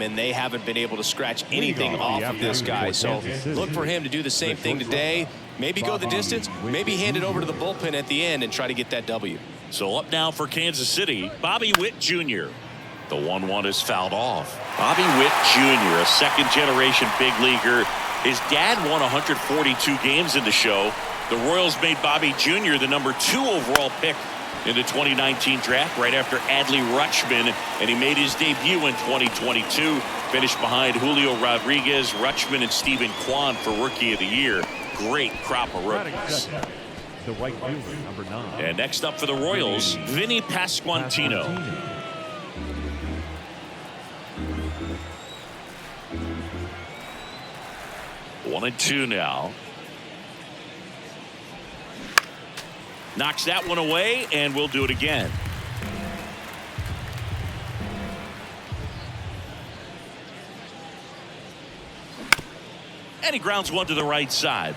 and they haven't been able to scratch anything off of this guy. So look for him to do the same thing today. Maybe go the distance, maybe hand it over to the bullpen at the end and try to get that W. So up now for Kansas City, Bobby Witt Jr. The 1-1 is fouled off. Bobby Witt Jr., a second-generation big leaguer. His dad won 142 games in the show. The Royals made Bobby Jr. the #2 overall pick in the 2019 draft right after Adley Rutschman, and he made his debut in 2022. Finished behind Julio Rodriguez, Rutschman, and Stephen Kwan for Rookie of the Year. Great crop of rookies. The right fielder, #9. And next up for the Royals, Vinny Pasquantino. 1-2 now. Knocks that one away, and we'll do it again. And he grounds one to the right side.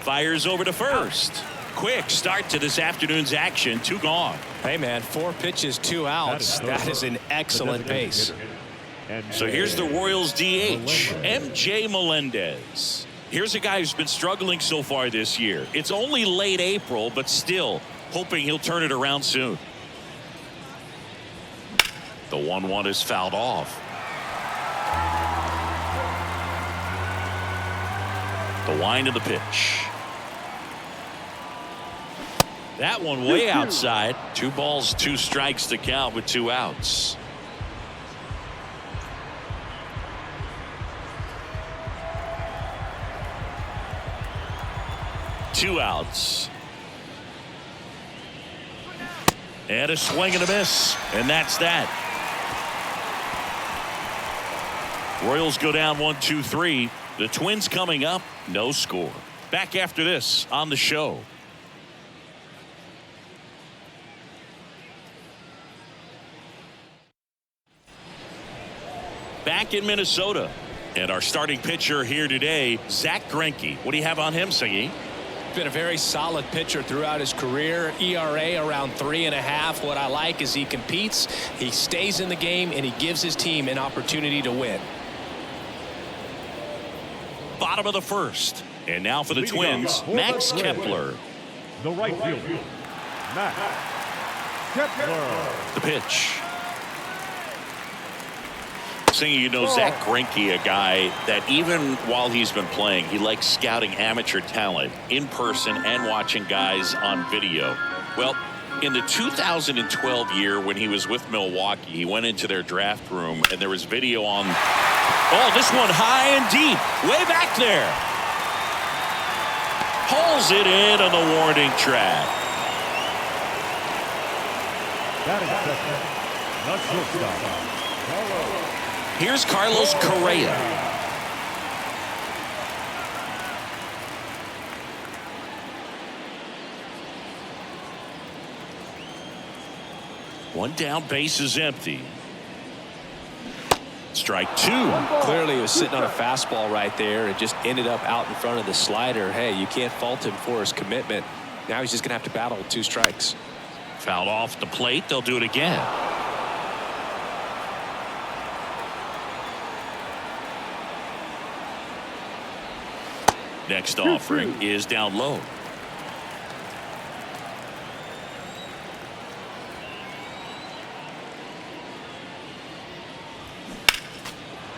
Fires over to first. Quick start to this afternoon's action. 2 gone. Hey, man, 4 pitches, 2 outs. That is an excellent pace. So here's the Royals DH, MJ Melendez. Here's a guy who's been struggling so far this year. It's only late April, but still hoping he'll turn it around soon. The 1-1 is fouled off. The wind of the pitch. That one way outside. 2 balls, 2 strikes to count with 2 outs. Two outs. And a swing and a miss. And that's that. Royals go down 1-2-3. The Twins coming up. No score. Back after this on the show. Back in Minnesota. And our starting pitcher here today, Zach Greinke. What do you have on him, Siggy? Been a very solid pitcher throughout his career. ERA around 3.5. What I like is he competes, he stays in the game, and he gives his team an opportunity to win. Bottom of the first. And now for the Twins, Max Kepler. The right fielder, Max Kepler. The pitch. Saying, you know, Zach Greinke, a guy that even while he's been playing, he likes scouting amateur talent in person and watching guys on video. Well, in the 2012 year when he was with Milwaukee, he went into their draft room and there was video on. Oh, this one high and deep, way back there. Hauls it in on the warning track. That is second. Not shortstop. Here's Carlos Correa. One down, base is empty. Strike 2. Clearly he was sitting on a fastball right there and just ended up out in front of the slider. Hey, you can't fault him for his commitment. Now he's just going to have to battle with 2 strikes. Fouled off the plate. They'll do it again. Next offering is down low.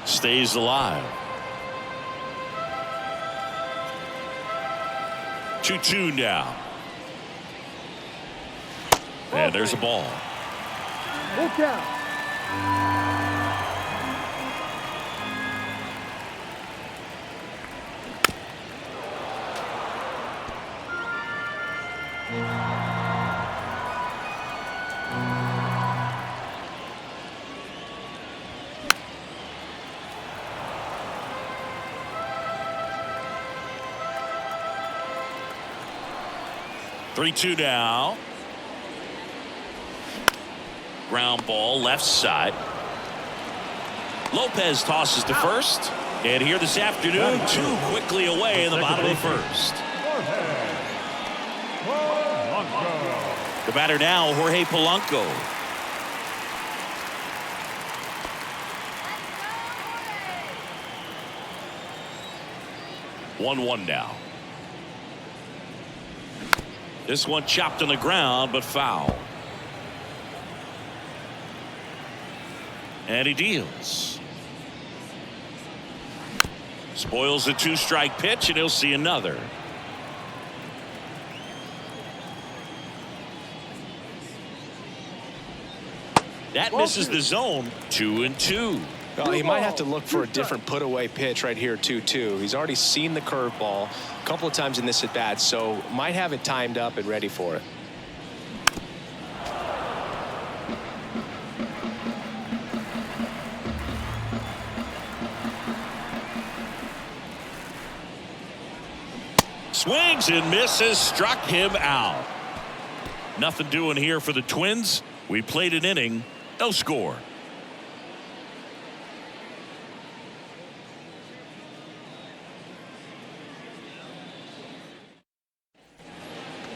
Stays alive. 2-2 now. And there's a ball. Look out. Three-two now. Ground ball left side. Lopez tosses to first. And here this afternoon, 2 quickly away in the bottom of the first. The batter now, Jorge Polanco. 1-1 now. This one chopped on the ground, but foul. And he deals. Spoils a 2-strike pitch, and he'll see another. That misses the zone. 2-2. Well, he might have to look for a different put-away pitch right here, 2-2. He's already seen the curveball a couple of times in this at-bat, so might have it timed up and ready for it. Swings and misses, struck him out. Nothing doing here for the Twins. We played an inning, no score.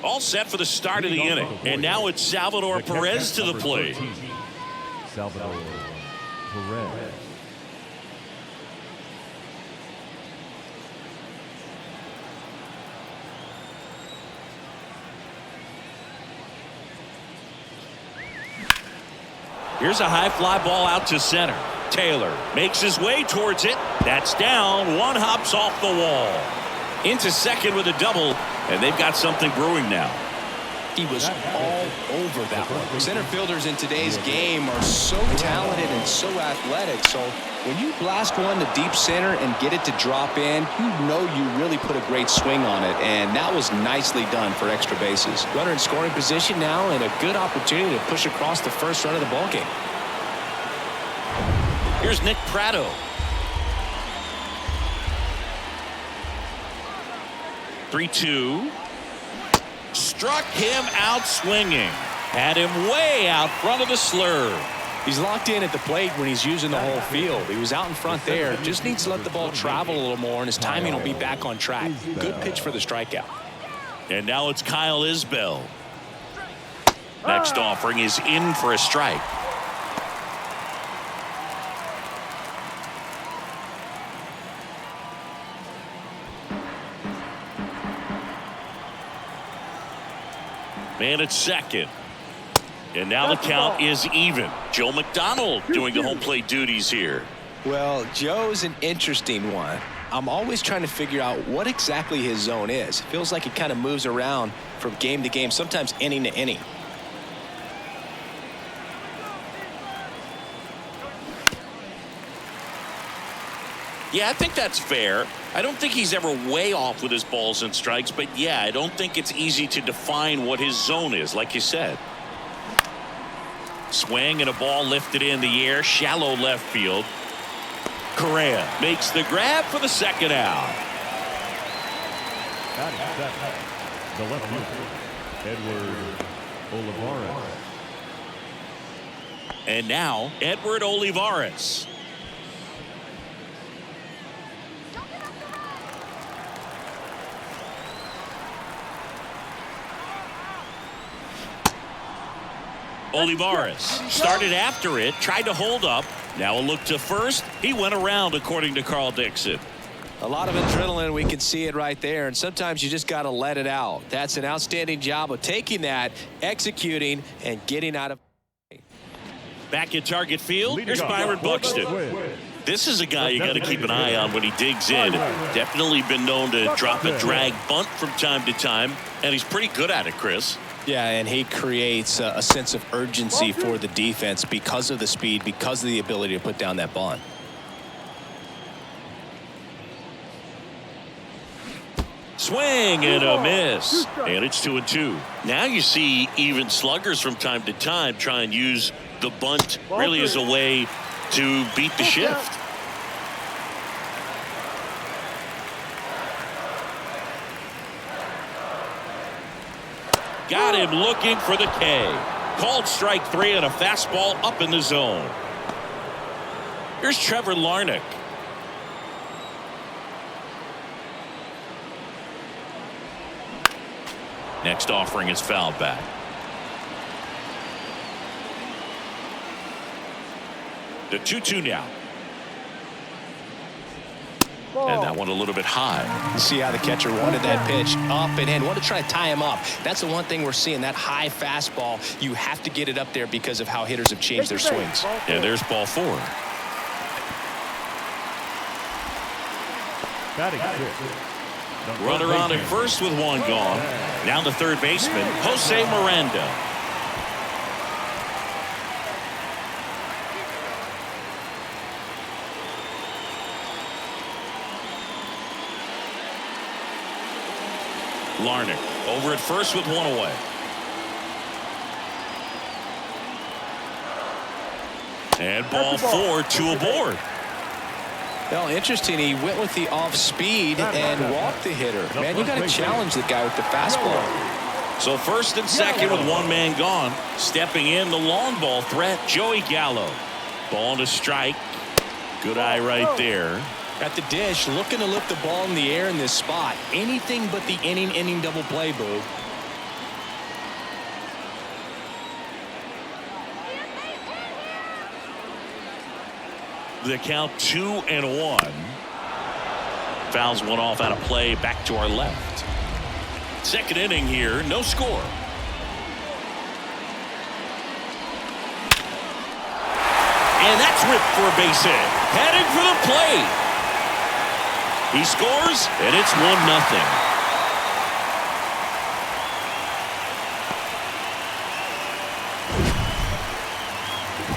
All set for the start of the inning. And now it's Salvador Perez to the plate. Salvador Perez. Here's a high fly ball out to center. Taylor makes his way towards it. That's down. One hops off the wall. Into second with a double, and they've got something brewing now. He was all over that one. Center fielders in today's game are so talented and so athletic. So when you blast one to deep center and get it to drop in, you know you really put a great swing on it. And that was nicely done for extra bases. Runner in scoring position now and a good opportunity to push across the first run of the ballgame. Here's Nick Pratto. Three-two. Struck him out swinging. Had him way out front of the slurve. He's locked in at the plate when he's using the whole field. He was out in front there. Just needs to let the ball travel a little more, and his timing will be back on track. Good pitch for the strikeout. And now it's Kyle Isbell. Next offering is in for a strike. Man at second. And now the count is even. Joe McDonald doing the home plate duties here. Well, Joe's an interesting one. I'm always trying to figure out what exactly his zone is. It feels like he kind of moves around from game to game, sometimes inning to inning. Yeah, I think that's fair. I don't think he's ever way off with his balls and strikes, but yeah, I don't think it's easy to define what his zone is, like you said. Swing and a ball lifted in the air, shallow left field. Correa makes the grab for the second out. The left fielder, Edward Olivares. And now, Edward Olivares. Olivares started after it, tried to hold up. Now a look to first. He went around, according to Carl Dixon. A lot of adrenaline, we can see it right there, and sometimes you just got to let it out. That's an outstanding job of taking that, executing, and getting out of. Back at target field, here's Byron Buxton. This is a guy you got to keep an eye on when he digs in. Definitely been known to drop a drag bunt from time to time, and he's pretty good at it, Chris. Yeah, and he creates a sense of urgency for the defense because of the speed, because of the ability to put down that bunt. Swing and a miss. And it's 2-2. Now you see even sluggers from time to time try and use the bunt really as a way to beat the shift. Got him looking for the K. Called strike 3 and a fastball up in the zone. Here's Trevor Larnach. Next offering is fouled back. The 2-2 now. And that one a little bit high. See how the catcher wanted that pitch up and in. Want to try to tie him up. That's the one thing we're seeing, that high fastball. You have to get it up there because of how hitters have changed their swings. And there's ball 4. Batting fifth. Runner on at first with one gone. Down to third baseman, Jose Miranda. Larnick over at first with one away. And ball 4, 2 aboard. Well, interesting. He went with the off speed and walked the hitter. Man, you got to challenge the guy with the fastball. So first and second with one man gone. Stepping in, the long ball threat, Joey Gallo. Ball to strike. Good eye right there. At the dish, looking to lift the ball in the air in this spot. Anything but the inning double play, Boo. The count 2-1. Fouls one off out of play, back to our left. Second inning here, no score. And that's ripped for a base hit. Headed for the plate. He scores, and it's 1-0.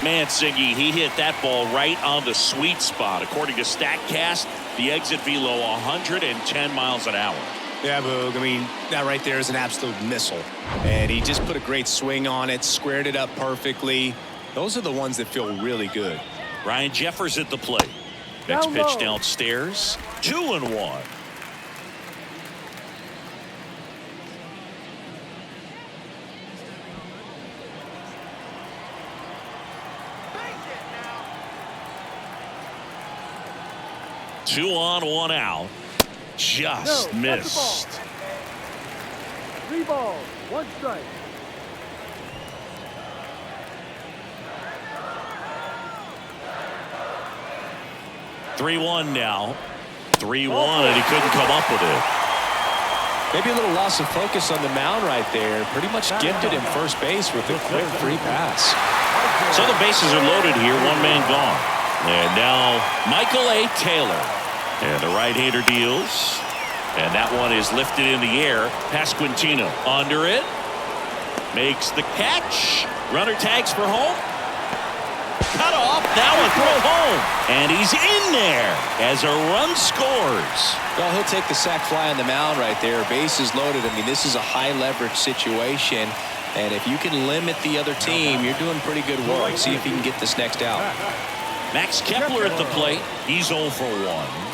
Mancini, he hit that ball right on the sweet spot. According to StatCast, the exit velo 110 miles an hour. Yeah, Boog. I mean, that right there is an absolute missile. And he just put a great swing on it, squared it up perfectly. Those are the ones that feel really good. Ryan Jeffers at the plate. Next pitch downstairs. 2-1. Two on, one out. Just missed. 3 balls, 1 strike. 3-1 now. 3-1, and he couldn't come up with it. Maybe a little loss of focus on the mound right there. Pretty much gifted him first base with a quick free pass. So the bases are loaded here. One man gone. And now Michael A. Taylor. And the right-hander deals. And that one is lifted in the air. Pasquantino under it. Makes the catch. Runner tags for home. Cut off. Now a throw home. And he's in there as a run scores. Well, he'll take the sac fly on the mound right there. Bases loaded. I mean, this is a high-leverage situation. And if you can limit the other team, you're doing pretty good work. See if you can get this next out. Max Kepler at the plate. He's 0 for 1.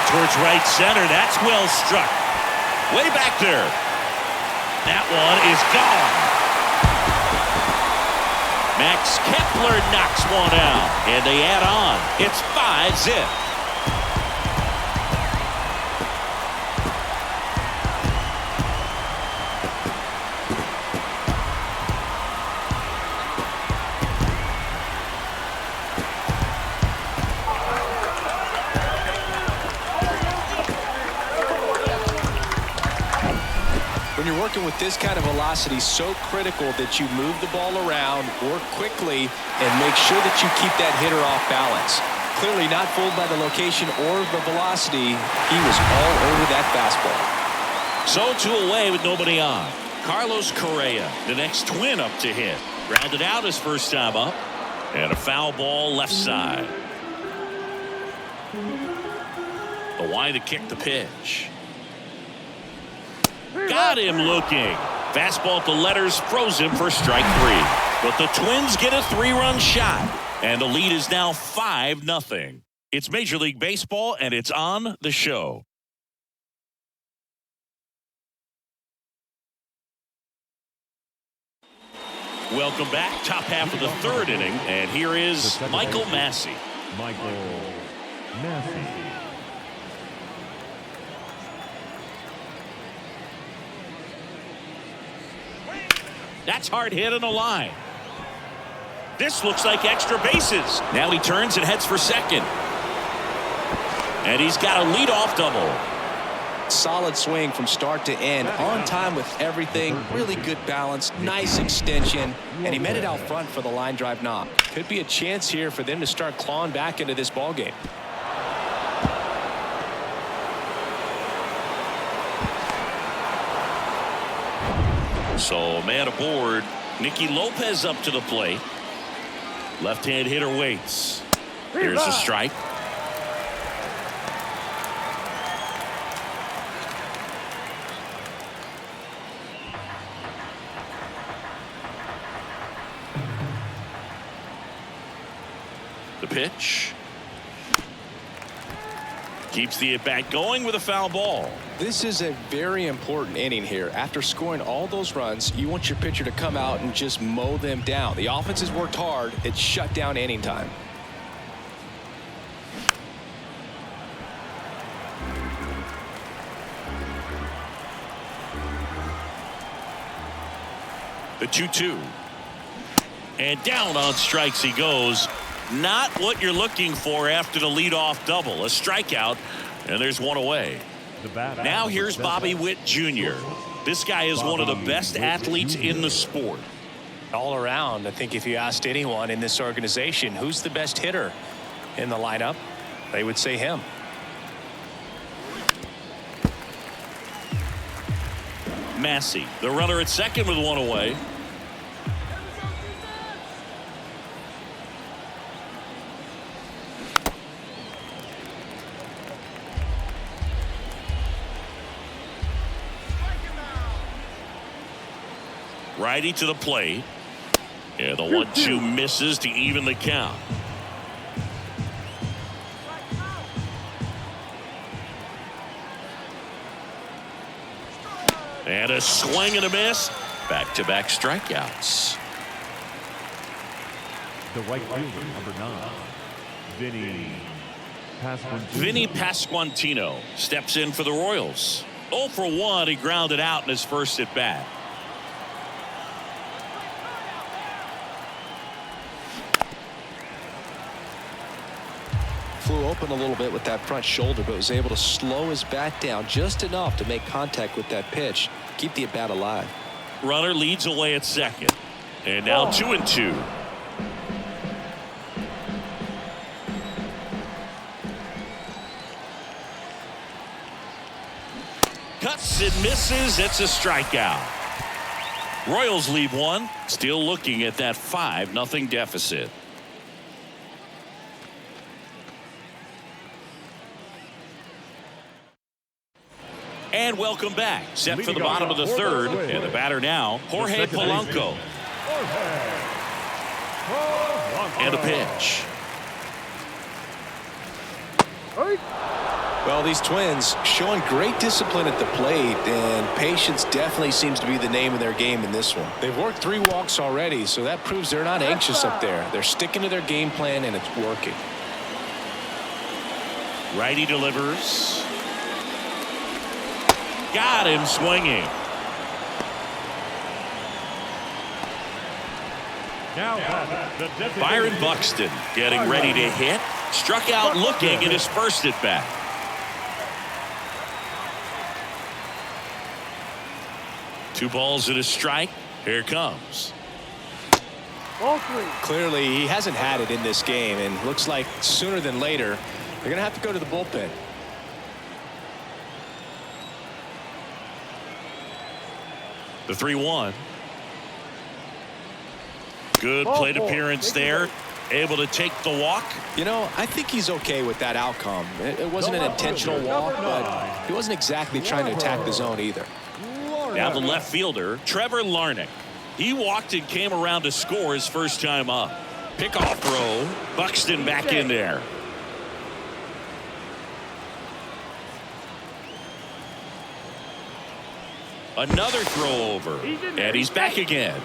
Towards right center. That's well struck. Way back there. That one is gone. Max Kepler knocks one out. And they add on. It's 5-zip. When you're working with this kind of velocity, so critical that you move the ball around, work quickly, and make sure that you keep that hitter off balance. Clearly not fooled by the location or the velocity. He was all over that fastball. So 2 away with nobody on. Carlos Correa, the next twin up to hit. Grounded out his first time up. And a foul ball left side. The wide to kick the pitch. Got him looking. Fastball at the letters froze him for strike 3. But the Twins get a 3-run shot. And the lead is now 5-0. It's Major League Baseball, and it's on the show. Welcome back. Top half of the third inning. And here is Michael Massey. Michael Massey. That's hard hit on the line. This looks like extra bases. Now he turns and heads for second. And he's got a leadoff double. Solid swing from start to end. On time with everything. Really good balance. Nice extension. And he met it out front for the line drive knock. Could be a chance here for them to start clawing back into this ball game. So man aboard. Nicky Lopez up to the plate. Left-hand hitter waits. Here's a strike. The pitch. Keeps the at-bat going with a foul ball. This is a very important inning here. After scoring all those runs, you want your pitcher to come out and just mow them down. The offense has worked hard. It's shut down inning time. The 2-2. And down on strikes he goes. Not what you're looking for after the leadoff double. A strikeout, and there's one away. Now here's Bobby Witt Jr. This guy is one of the best athletes in the sport. All around, I think if you asked anyone in this organization who's the best hitter in the lineup, they would say him. Massey, the runner at second with one away. Righty to the plate. Yeah, the 1-2 misses to even the count. And a swing and a miss. Back-to-back strikeouts. The right fielder, number 9, Vinny Pasquantino steps in for the Royals. 0 for 1. He grounded out in his first at bat. Flew open a little bit with that front shoulder, but was able to slow his bat down just enough to make contact with that pitch. Keep the at bat alive. Runner leads away at second. And now 2-2. Cuts and misses. It's a strikeout. Royals leave one. Still looking at that 5-0 deficit. And welcome back. Set for the bottom of the third. And the batter now, Jorge Polanco. And a pitch. Well, these Twins showing great discipline at the plate, and patience definitely seems to be the name of their game in this one. They've worked 3 walks already, so that proves they're not anxious up there. They're sticking to their game plan, and it's working. Righty delivers. Got him swinging. Byron Buxton getting ready to hit. Struck out looking at his first at bat. Two balls and a strike. Here it comes. Ball 3. Clearly, he hasn't had it in this game, and looks like sooner than later, they're going to have to go to the bullpen. The 3-1. Good plate appearance there. Able to take the walk. You know, I think he's okay with that outcome. It wasn't an intentional walk, but he wasn't exactly trying to attack the zone either. Now the left fielder, Trevor Larnach. He walked and came around to score his first time up. Pickoff throw. Buxton back in there. Another throw over. And he's back again.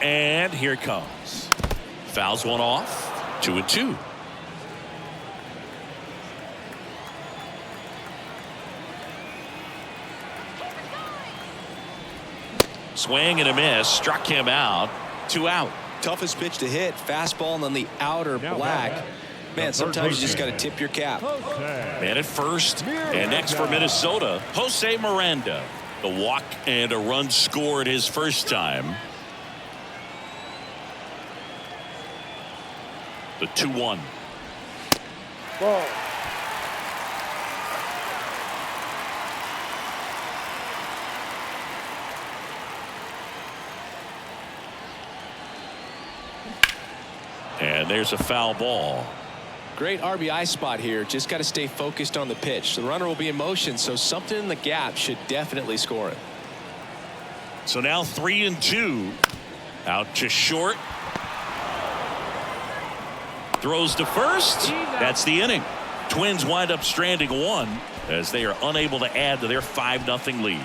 And here it comes. Fouls one off. 2-2. Swing and a miss. Struck him out. 2 out. Toughest pitch to hit. Fastball on the outer black. Man, sometimes you just got to tip your cap. Man at first. And next for Minnesota, Jose Miranda. The walk and a run scored his first time. The 2-1. Ball. And there's a foul ball. Great RBI spot here. Just got to stay focused on the pitch. The runner will be in motion, so something in the gap should definitely score it. So now 3-2. Out to short. Throws to first. That's the inning. Twins wind up stranding 1 as they are unable to add to their 5-0 lead.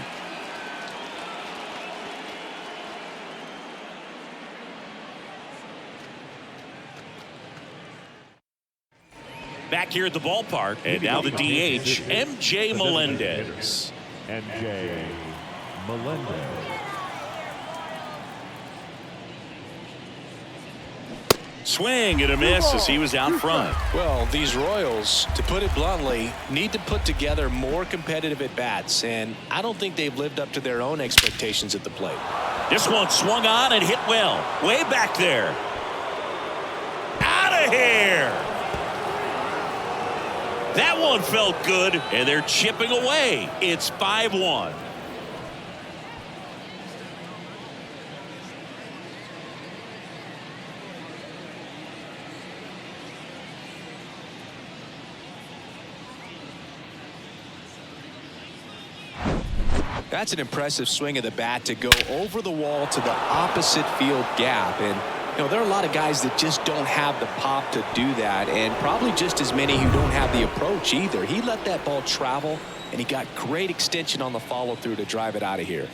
Back here at the ballpark, and now the DH, MJ Melendez. MJ Melendez. Swing and a miss as he was out front. Well, these Royals, to put it bluntly, need to put together more competitive at-bats, and I don't think they've lived up to their own expectations at the plate. This one swung on and hit well. Way back there. Out of here. That one felt good, and they're chipping away. It's 5-1. That's an impressive swing of the bat to go over the wall to the opposite field gap. And, you know, there are a lot of guys that just don't have the pop to do that, and probably just as many who don't have the approach either. He let that ball travel, and he got great extension on the follow-through to drive it out of here.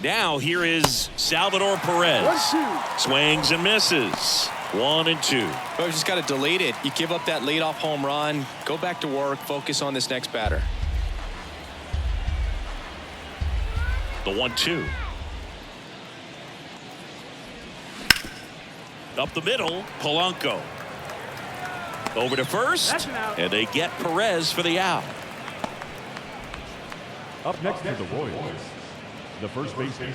Now here is Salvador Perez. 1-2. Swings and misses. 1-2. Well, you just got to delete it. You give up that leadoff home run, go back to work, focus on this next batter. The 1-2. Up the middle, Polanco. Over to first, and they get Perez for the out. Up next to the Royals, the first baseman,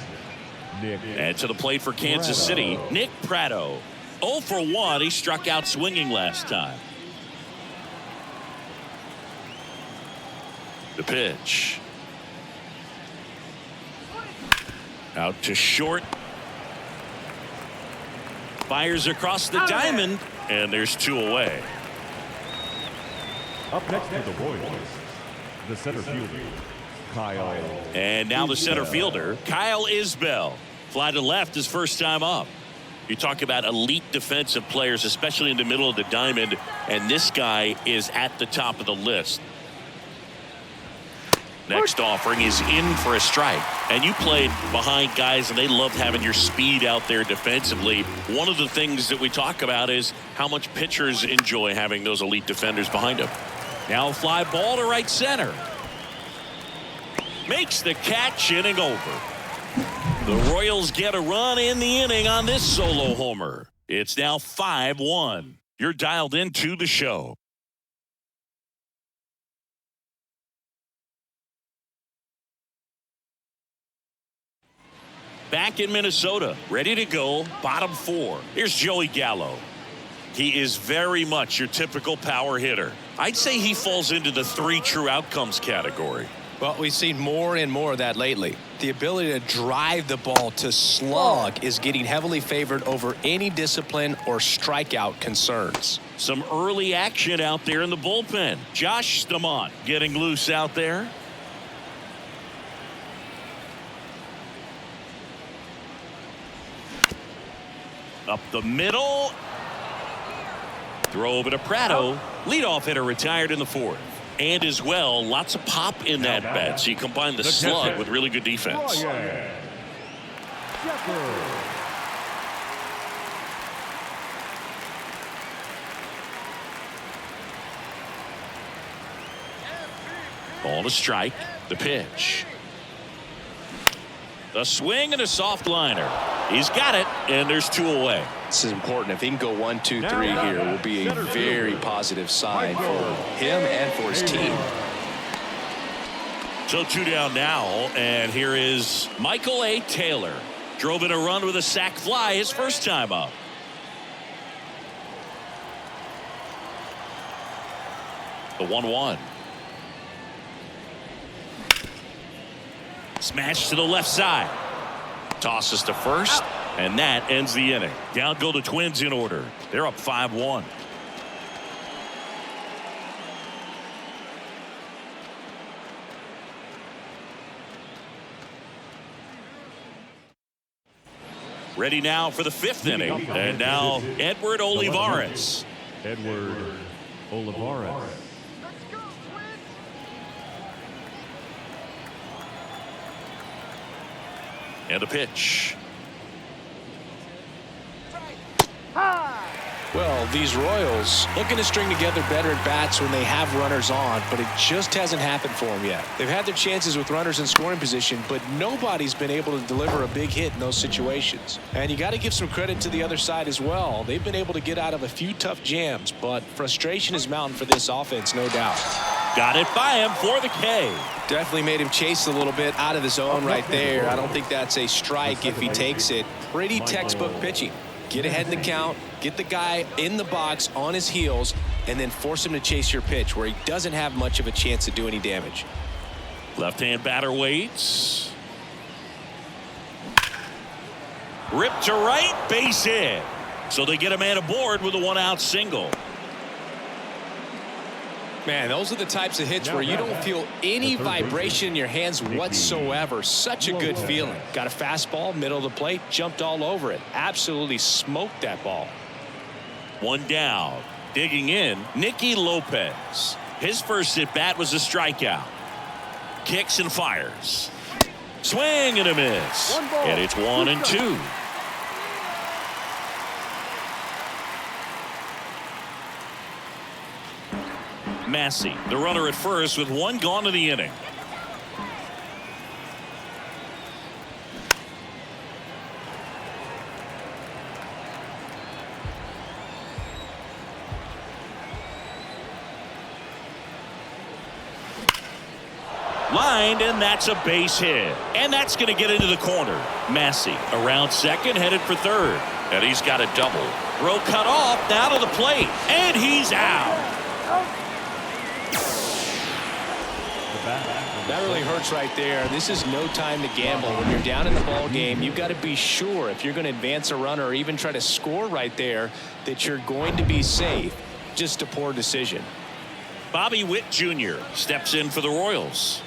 Nick. And to the plate for Kansas City, Nick Pratto. 0 for 1. He struck out swinging last time. The pitch. Out to short. Fires across the diamond, and there's 2 away. Up next to the Royals, the center fielder, Kyle. And now the center fielder, Kyle Isbell. Fly to left his first time up. You talk about elite defensive players, especially in the middle of the diamond, and this guy is at the top of the list. Next offering is in for a strike. And you played behind guys, and they loved having your speed out there defensively. One of the things that we talk about is how much pitchers enjoy having those elite defenders behind them. Now a fly ball to right center. Makes the catch, inning over. The Royals get a run in the inning on this solo homer. It's now 5-1. You're dialed into the show. Back in Minnesota, ready to go, bottom 4. Here's Joey Gallo. He is very much your typical power hitter. I'd say he falls into the 3 true outcomes category. Well, we've seen more and more of that lately. The ability to drive the ball to slug is getting heavily favored over any discipline or strikeout concerns. Some early action out there in the bullpen. Josh Stamont getting loose out there. Up the middle. Throw over to Pratto. Leadoff hitter retired in the 4th. And as well, lots of pop in that bat. So you combine the slug with really good defense. Ball to strike. The pitch. A swing and a soft liner. He's got it, and there's 2 away. This is important. If he can go 1, 2, 3 here, it will be a very positive sign for him and for his team. So 2 down now, and here is Michael A. Taylor. Drove in a run with a sac fly his first time up. The 1-1. Smash to the left side. Tosses to first, and that ends the inning. Down go the Twins in order. They're up 5-1. Ready now for the 5th inning. And now Edward Olivares. Edward Olivares. And the pitch. Well, these Royals looking to string together better at bats when they have runners on, but it just hasn't happened for them yet. They've had their chances with runners in scoring position, but nobody's been able to deliver a big hit in those situations. And you got to give some credit to the other side as well. They've been able to get out of a few tough jams, but frustration is mounting for this offense, no doubt. Got it by him for the K. Definitely made him chase a little bit out of the zone right there. I don't think that's a strike if he takes it. Pretty textbook pitching. Get ahead in the count, get the guy in the box on his heels, and then force him to chase your pitch where he doesn't have much of a chance to do any damage. Left-hand batter waits. Ripped to right, base hit. So they get a man aboard with a 1-out single. Man, those are the types of hits where you don't feel any vibration in your hands whatsoever. Such a good feeling. Got a fastball, middle of the plate, jumped all over it. Absolutely smoked that ball. 1 down. Digging in, Nicky Lopez. His first at bat was a strikeout. Kicks and fires. Swing and a miss. And it's 1-2. Massey, the runner at first with 1 gone in the inning. Lined, and that's a base hit. And that's going to get into the corner. Massey around second, headed for third. And he's got a double. Throw cut off, now to the plate. And he's out. That really hurts right there. This is no time to gamble. When you're down in the ball game, you've got to be sure if you're going to advance a runner or even try to score right there that you're going to be safe. Just a poor decision. Bobby Witt Jr. steps in for the Royals.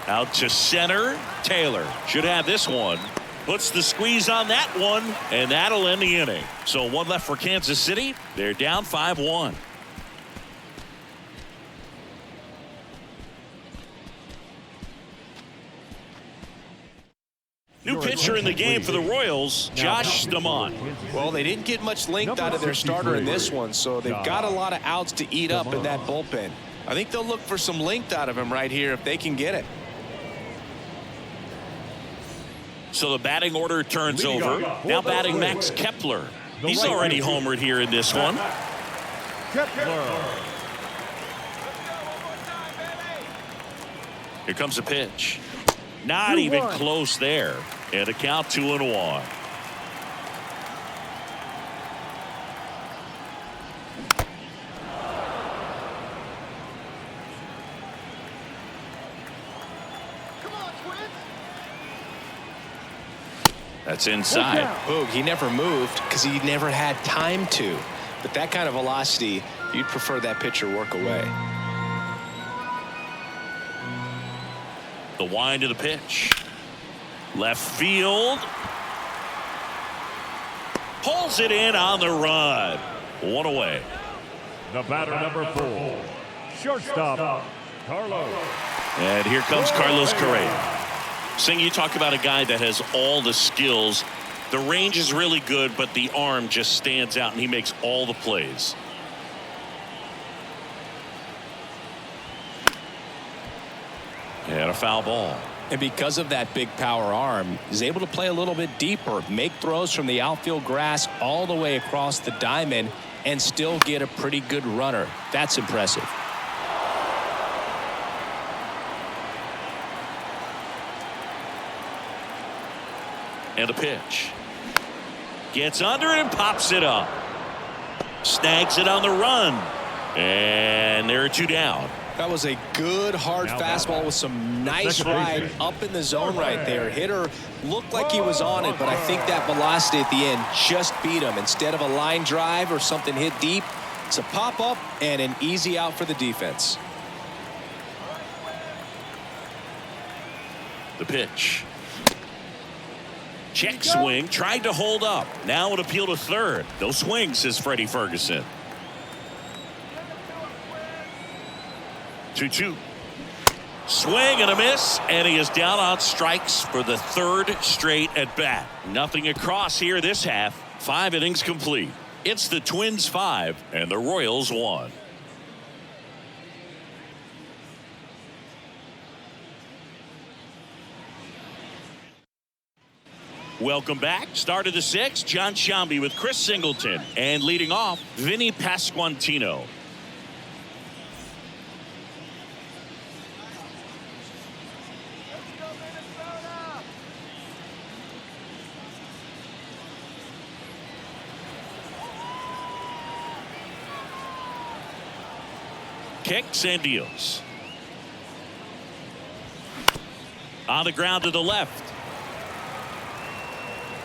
Out to center. Taylor should have this one. Puts the squeeze on that one, and that'll end the inning. So 1 left for Kansas City. They're down 5-1. New pitcher in the game for the Royals, Josh Stamont. Well, they didn't get much length out of their starter in this one, so they've got a lot of outs to eat up in that bullpen. I think they'll look for some length out of him right here if they can get it. So the batting order turns over. Now batting Max Kepler. He's already homered here in this one. Here comes a pitch. Not even close there. And a count 2-1. That's inside. Boog, he never moved because he never had time to. But that kind of velocity, you'd prefer that pitcher work away. The wind of the pitch. Left field. Pulls it in on the run. 1 away. The batter number 4. Shortstop, Carlos. And here comes Carlos Correa. Sing, you talk about a guy that has all the skills. The range is really good, but the arm just stands out, and he makes all the plays. And a foul ball. And because of that big power arm, he's able to play a little bit deeper, make throws from the outfield grass all the way across the diamond, and still get a pretty good runner. That's impressive. And a pitch. Gets under it and pops it up. Snags it on the run. And there are 2 down. That was a good, hard fastball with some nice ride up in the zone right there. Hitter looked like he was on it, but I think that velocity at the end just beat him. Instead of a line drive or something hit deep, it's a pop-up and an easy out for the defense. The pitch. Check swing, tried to hold up. Now an appeal to third. No swing, says Freddie Ferguson. 2-2. Swing and a miss, and he is down on strikes for the 3rd straight at bat. Nothing across here this half. 5 innings complete. It's the Twins 5 and the Royals 1. Welcome back. Start of the 6th. John Sciambi with Chris Singleton, and leading off, Vinny Pasquantino. Kicks and deals. On the ground to the left.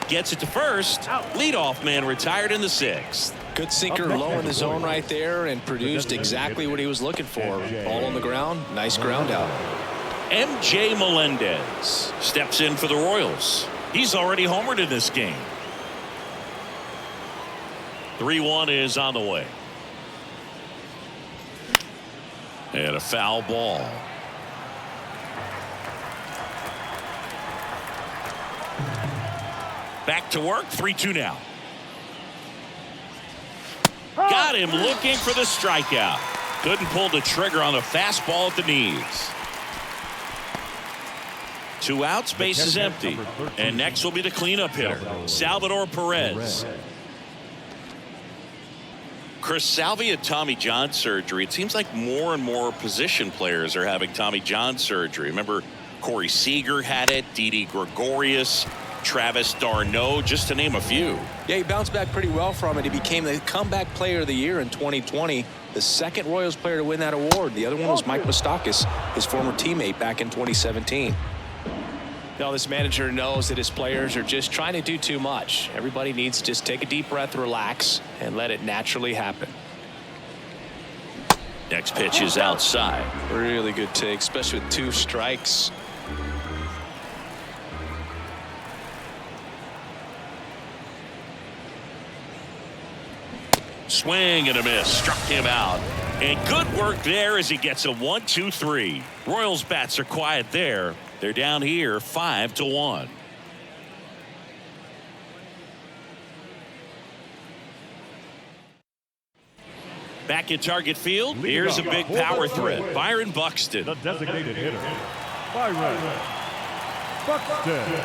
Gets it to first. Leadoff man retired in the 6th. Good sinker low in the zone right there and produced exactly what he was looking for. Ball on the ground. Nice ground out. MJ Melendez steps in for the Royals. He's already homered in this game. 3-1 is on the way. And a foul ball. Back to work. 3-2 now. Got him looking for the strikeout. Couldn't pull the trigger on the fastball at the knees. 2 outs, base is empty. And next will be the cleanup hitter, Salvador Perez. Chris, Salvi had Tommy John surgery. It seems like more and more position players are having Tommy John surgery. Remember, Corey Seager had it, Didi Gregorius, Travis d'Arnaud, just to name a few. Yeah, he bounced back pretty well from it. He became the comeback player of the year in 2020, the 2nd Royals player to win that award. The other one was Mike Moustakas, his former teammate back in 2017. Now, this manager knows that his players are just trying to do too much. Everybody needs to just take a deep breath, relax, and let it naturally happen. Next pitch is outside. Really good take, especially with 2 strikes. Swing and a miss. Struck him out. And good work there as he gets a 1-2-3. Royals bats are quiet there. They're down here 5-1. Back in target field. Here's a big power threat. Byron Buxton. The designated hitter, Byron Buxton.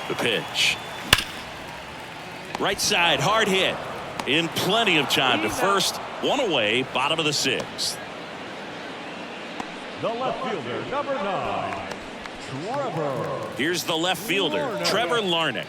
The pitch. Right side, hard hit. In plenty of time to first. 1 away, bottom of the 6th. The left fielder, number 9, Trevor. Here's the left fielder, Trevor Larnach.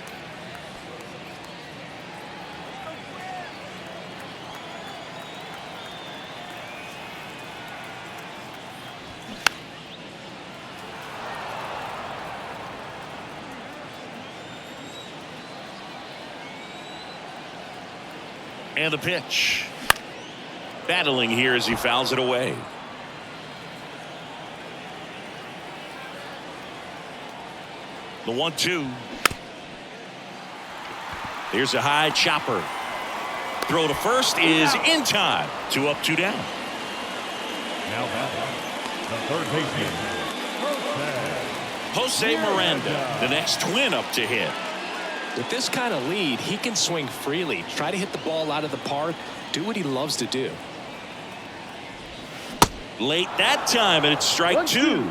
And the pitch. Battling here as he fouls it away. The 1-2. Here's a high chopper. Throw to first is in time. 2 up, 2 down. Now batting, the third baseman, Jose Miranda, the next Twin up to hit. With this kind of lead, he can swing freely, try to hit the ball out of the park, do what he loves to do. Late that time, and it's strike 2.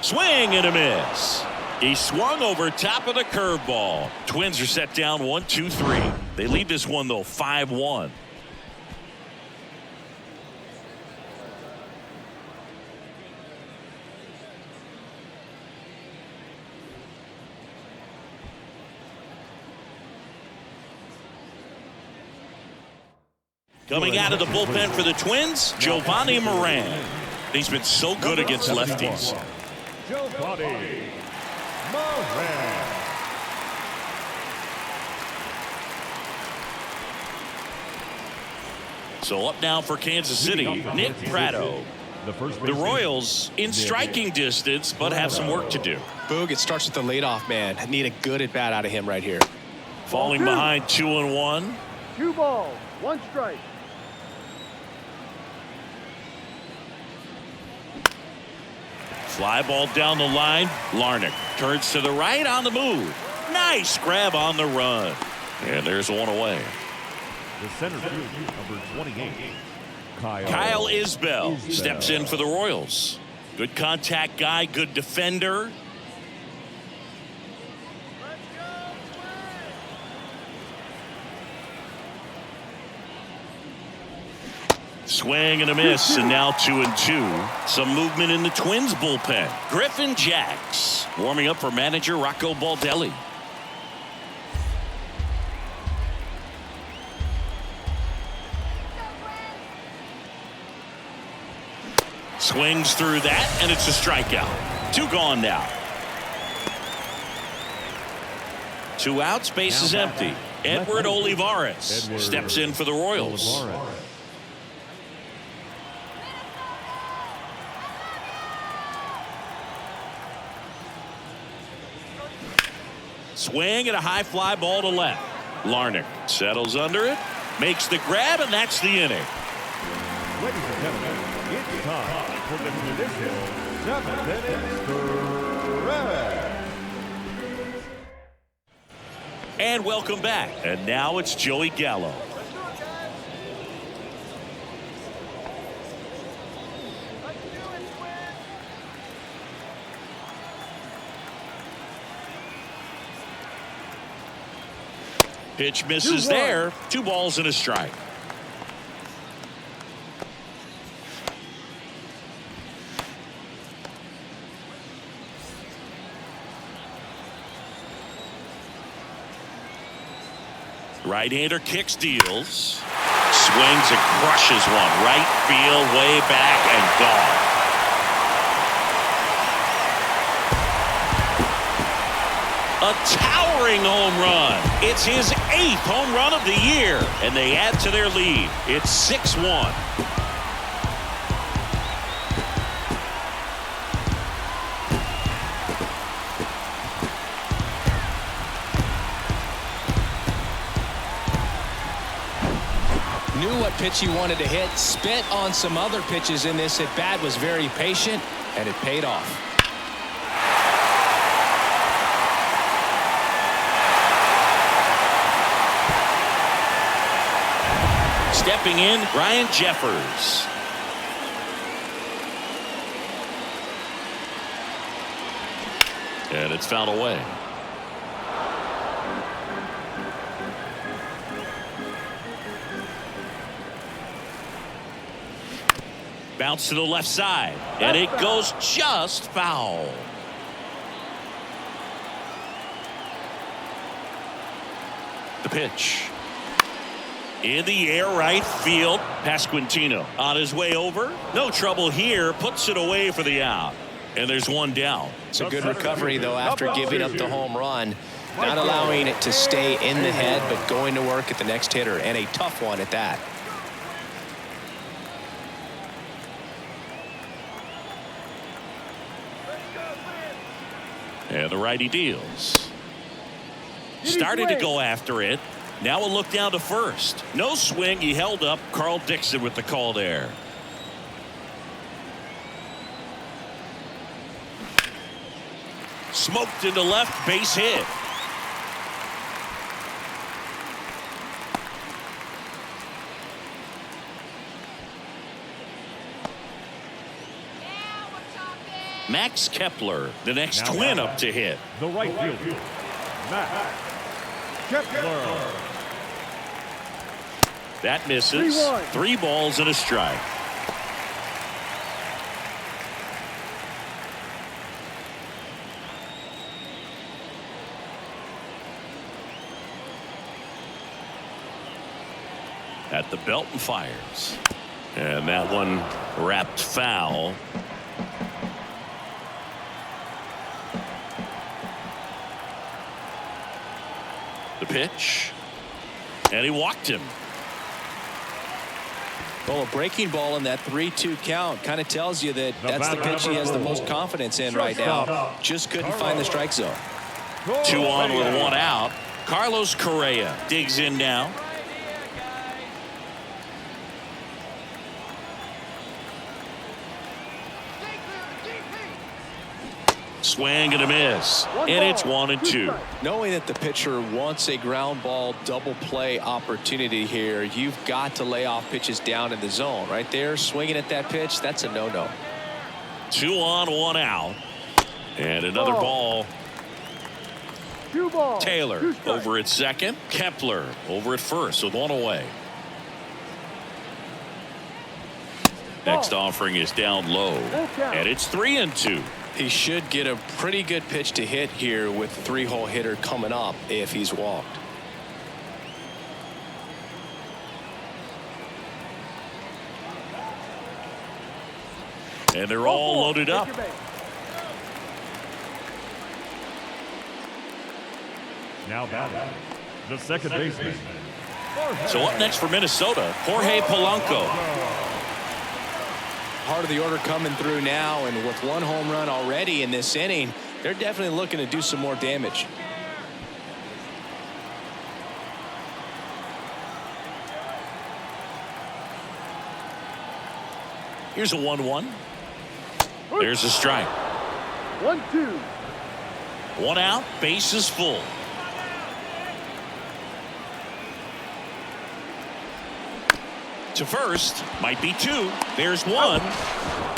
Swing and a miss. He swung over top of the curveball. Twins are set down 1-2-3. They lead this one, though, 5-1. Coming out of the bullpen for the Twins, Giovanni Moran. He's been so good against lefties. Giovanni Moran. So up now for Kansas City, Nick Pratto. The Royals in striking distance, but have some work to do. Boog, it starts with the leadoff man. I need a good at-bat out of him right here. Falling behind 2-1. 2 balls, 1 strike. Fly ball down the line. Larnach turns to the right on the move. Nice grab on the run. And there's one away. The center fielder, number 28, Kyle Isbell steps in for the Royals. Good contact guy, good defender. Swing and a miss, and now 2-2. Some movement in the Twins bullpen. Griffin Jacks warming up for manager Rocco Baldelli. Swings through that, and it's a strikeout. 2 gone now. 2 outs, base is empty. Edward Olivares steps in for the Royals. Swing and a high fly ball to left. Larnach settles under it, makes the grab, and that's the inning. Ladies and gentlemen, it's time for the traditional 7th inning stretch. And welcome back. And now it's Joey Gallo. Pitch misses there. 2 balls and a strike. Right-hander kicks, deals. Swings and crushes one. Right field, way back, and gone. A towering home run. It's his 8th home run of the year, and they add to their lead. It's 6-1. Knew what pitch he wanted to hit, spent on some other pitches in this at bat, was very patient, and it paid off. Stepping in, Ryan Jeffers. And it's fouled away. Bounce to the left side, and it goes just foul. The pitch. In the air, right field. Pasquantino on his way over. No trouble here. Puts it away for the out. And there's one down. It's a good recovery, though, after giving up the home run. Not allowing it to stay in the head, but going to work at the next hitter, and a tough one at that. And the righty deals. Started to go after it. Now a look down to first. No swing. He held up. Carl Dixon with the call there. Smoked into left, base hit. Max Kepler, the next twin up to hit. The right fielder, Max Kepler. That misses. 3-1. 3 balls and a strike. At the belt and fires. And that one wrapped foul. The pitch. And he walked him. Well, a breaking ball in that 3-2 count kind of tells you that that's the pitch he has the most confidence in right now. Just couldn't find the strike zone. 2 on with 1 out. Carlos Correa digs in now. Swing and a miss. And it's 1-2. Knowing that the pitcher wants a ground ball double play opportunity here, you've got to lay off pitches down in the zone. Right there, swinging at that pitch, that's a no-no. 2 on, 1 out. And another ball. 2 balls. Taylor over at second. Kepler over at first with 1 away. Next offering is down low. And it's 3-2. He should get a pretty good pitch to hit here with the 3-hole hitter coming up if he's walked. And they're all loaded up. Now batting, the second baseman. So up next for Minnesota, Jorge Polanco. Part of the order coming through now, and with 1 home run already in this inning, they're definitely looking to do some more damage. Here's a 1-1. There's a strike. 1-2. 1 out, base is full. To first, might be 2. There's 1.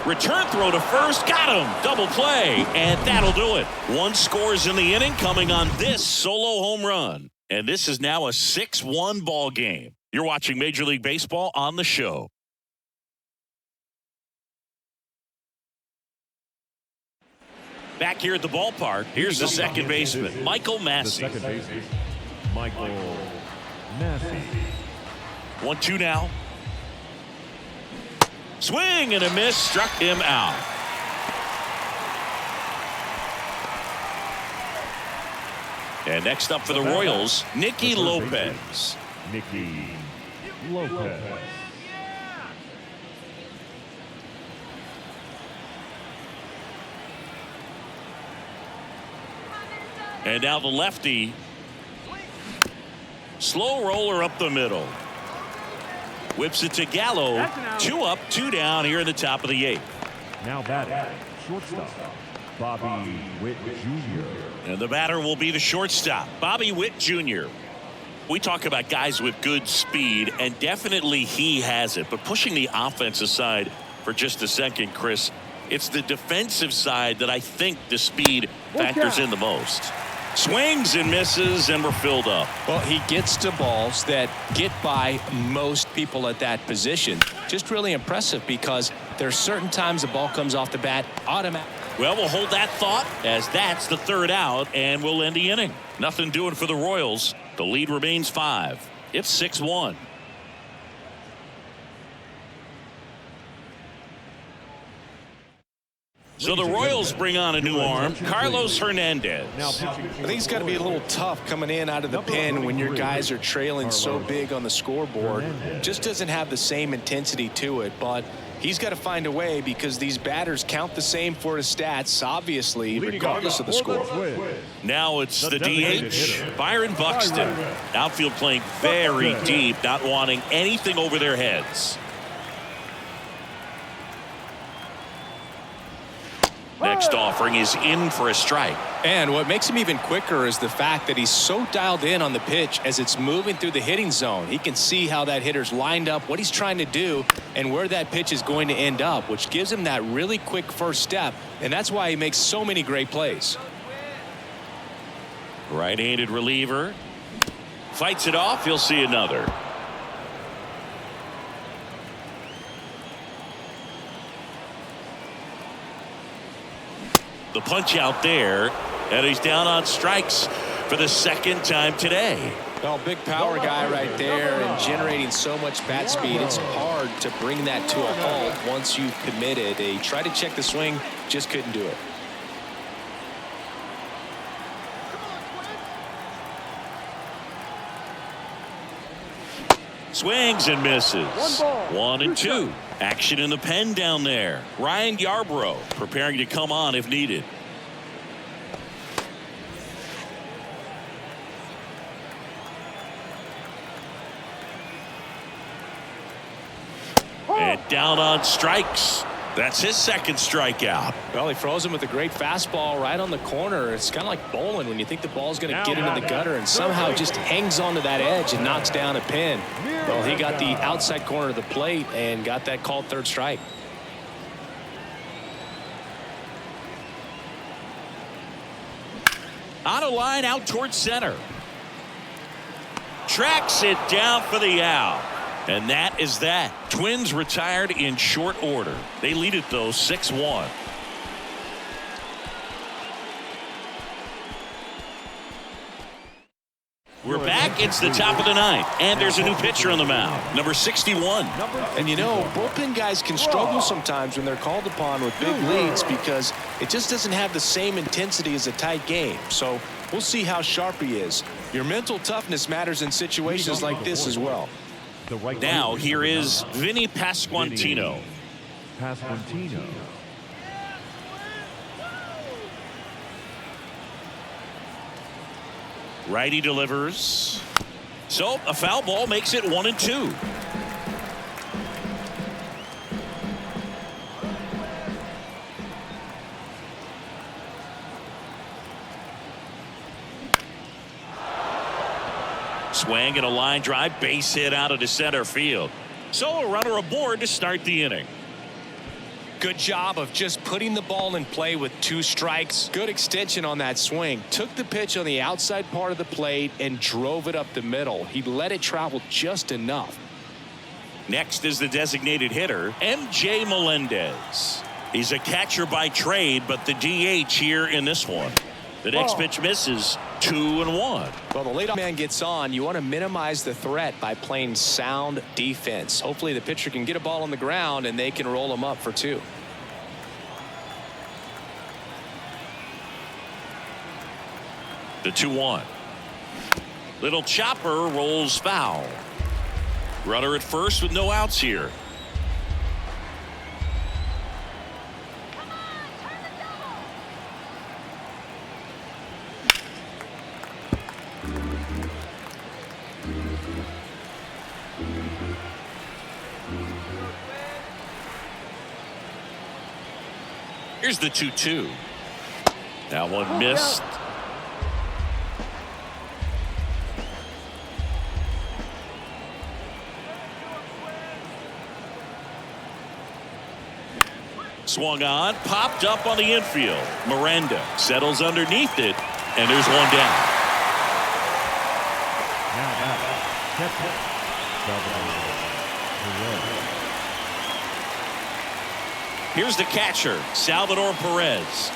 Return throw to first, got him. Double play, and that'll do it. 1 scores in the inning coming on this solo home run. And this is now a 6-1 ball game. You're watching Major League Baseball on the show. Back here at the ballpark, here's the second baseman, Michael Massey. The second baseman, Michael Massey. 1-2 now. Swing and a miss, struck him out. And next up for the Royals, Nicky Lopez. Nicky Lopez. And now the lefty. Slow roller up the middle. Whips it to Gallo. 2 up, 2 down here in the top of the 8th. Now batting, shortstop, Bobby Witt Jr. And the batter will be the shortstop, Bobby Witt Jr. We talk about guys with good speed, and definitely he has it. But pushing the offense aside for just a second, Chris, it's the defensive side that I think the speed factors in the most. Swings and misses, and we're filled up. Well, he gets to balls that get by most people at that position. Just really impressive because there's certain times the ball comes off the bat automatic. Well, we'll hold that thought as that's the 3rd out, and we'll end the inning. Nothing doing for the Royals. The lead remains 5. It's 6-1. So the Royals bring on a new arm, Carlos Hernandez. I think it's got to be a little tough coming in out of the pen when your guys are trailing so big on the scoreboard. Just doesn't have the same intensity to it, but he's got to find a way because these batters count the same for his stats, obviously, regardless of the score. Now it's the DH, Byron Buxton. Outfield playing very deep, not wanting anything over their heads. Next offering is in for a strike. And what makes him even quicker is the fact that he's so dialed in on the pitch as it's moving through the hitting zone. He can see how that hitter's lined up, what he's trying to do, and where that pitch is going to end up, which gives him that really quick first step, and that's why he makes so many great plays. Right-handed reliever. Fights it off. He'll see another. The punch out there, and he's down on strikes for the second time today. Well, big power guy right there and generating so much bat speed. It's hard to bring that to a halt once you've committed. He tried to check the swing, just couldn't do it. Swings and misses. 1 and 2. Action in the pen down there. Ryan Yarbrough preparing to come on if needed. And down on strikes. That's his second strikeout. Well, he froze him with a great fastball right on the corner. It's kind of like bowling when you think the ball's going to get into the gutter and somehow just hangs onto that edge and knocks down a pin. Well, he got the outside corner of the plate and got that called third strike. On a line out towards center. Tracks it down for the out. And that is that. Twins retired in short order. They lead it, though, 6-1. We're back. It's the top of the ninth. And there's a new pitcher on the mound. Number 61. And you know, bullpen guys can struggle sometimes when they're called upon with big leads because it just doesn't have the same intensity as a tight game. So we'll see how sharp he is. Your mental toughness matters in situations like this as well. Now here is Vinny Pasquantino. Righty delivers. So a foul ball makes it 1-2. Swing and a line drive, base hit out of the center field. So a runner aboard to start the inning. Good job of just putting the ball in play with 2 strikes. Good extension on that swing. Took the pitch on the outside part of the plate and drove it up the middle. He let it travel just enough. Next is the designated hitter, M.J. Melendez. He's a catcher by trade, but the DH here in this one. The next pitch misses. 2-1. Well, the leadoff man gets on. You want to minimize the threat by playing sound defense. Hopefully the pitcher can get a ball on the ground and they can roll him up for 2. The 2-1. Little chopper rolls foul. Runner at first with no outs here. Here's the 2-2. That one missed. Swung on, popped up on the infield. Miranda settles underneath it, and there's one down. Here's the catcher, Salvador Perez.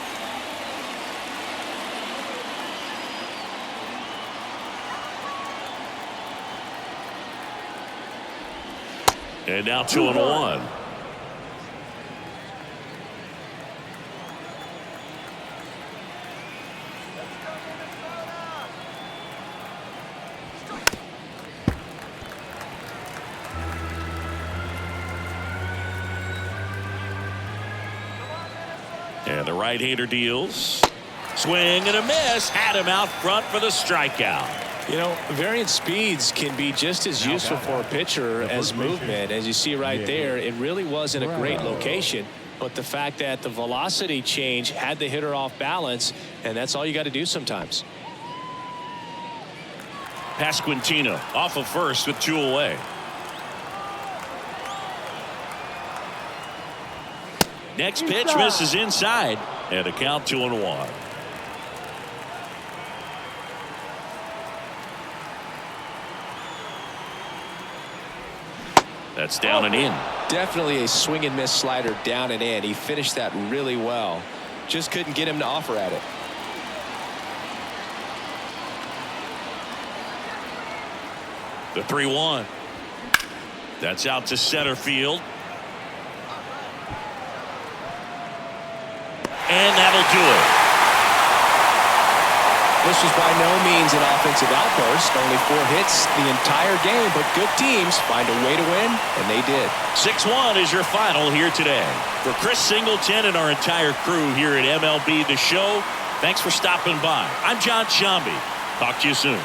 And now 2-1. And the right-hander deals. Swing and a miss. Had him out front for the strikeout. You know, variant speeds can be just as useful for a pitcher as movement. As you see right there, it really was in a great location. but the fact that the velocity change had the hitter off balance, and that's all you got to do sometimes. Pasquantino off of first with 2 away. Next pitch misses inside, and a count 2-1. That's down and in. Definitely a swing and miss slider down and in. He finished that really well. Just couldn't get him to offer at it. The 3-1. That's out to center field. And that'll do it. This was by no means an offensive outburst. Only 4 hits the entire game, but good teams find a way to win, and they did. 6-1 is your final here today. For Chris Singleton and our entire crew here at MLB The Show, thanks for stopping by. I'm John Sciambi. Talk to you soon.